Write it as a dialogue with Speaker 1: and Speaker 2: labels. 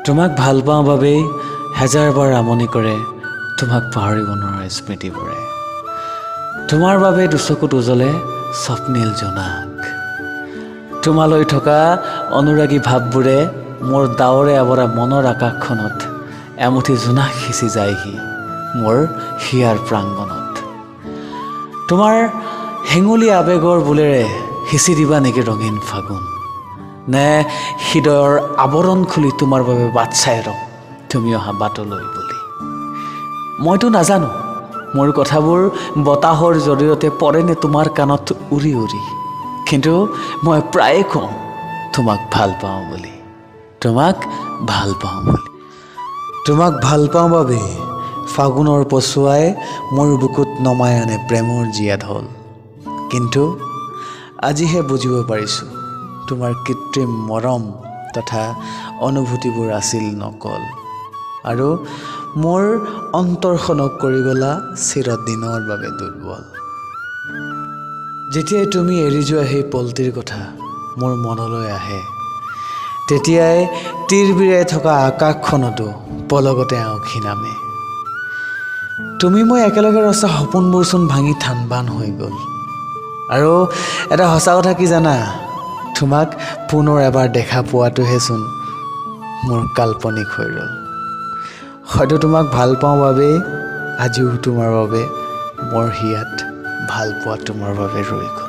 Speaker 1: তোমাক ভাল পাওঁ বাবেই হেজাৰবাৰ আমনি কৰে তোমাক পাহৰিব নোৱাৰা স্মৃতিবোৰে। তোমাৰ বাবে দুচকুত উজলে স্বপ্নীল জোনাক। তোমালৈ থকা অনুৰাগী ভাৱবোৰে মোৰ ডাৱৰে আৱৰা মনৰ আকাশখনত এমুঠি জোনাক সিঁচি যায়হি মোৰ হিয়াৰ প্ৰাংগণত। তোমাৰ হেঙুলী আৱেগৰ বোলেৰে সিঁচি দিবা নেকি ৰঙীন ফাগুন, নে হৃদয়ৰ আৱৰণ খুলি তোমাৰ বাবে বাট চাই ৰওঁ তুমি অহা বাটলৈ বুলি। মইতো নাজানো মোৰ কথাবোৰ বতাহৰ জৰিয়তে পৰেনে তোমাৰ কাণত উৰি উৰি, কিন্তু মই প্ৰায়ে কওঁ তোমাক ভাল পাওঁ বুলি, তোমাক ভাল পাওঁ বুলি। তোমাক ভাল পাওঁ বাবেই ফাগুনৰ পছুৱাই মোৰ বুকুত নমাই আনে প্ৰেমৰ জীয়া ঢল। কিন্তু আজিহে বুজিব পাৰিছোঁ তোমাৰ কৃত্ৰিম মৰম তথা অনুভূতিবোৰ আছিল নকল, আৰু মোৰ অন্তৰখনক কৰি গলা চিৰদিনৰ বাবে দুৰ্বল। যেতিয়াই তুমি এৰি যোৱা সেই পলটিৰ কথা মোৰ মনলৈ আহে, তেতিয়াই তিৰবিৰাই থকা আকাশখনতো পলকতে আঁউসী নামে। তুমি মই একেলগে ৰচা সপোনবোৰচোন ভাঙি থান বান হৈ গ'ল। আৰু এটা সঁচা কথা কি জানা, তোমাক পুনৰ এবাৰ দেখা পোৱাটোহেচোন মোৰ কাল্পনিক হৈ ৰ'ল। হয়তো তোমাক ভাল পাওঁ বাবেই আজিও তোমাৰ বাবে মোৰ হিয়াত ভাল পোৱা তোমাৰ বাবে ৰৈ গ'ল।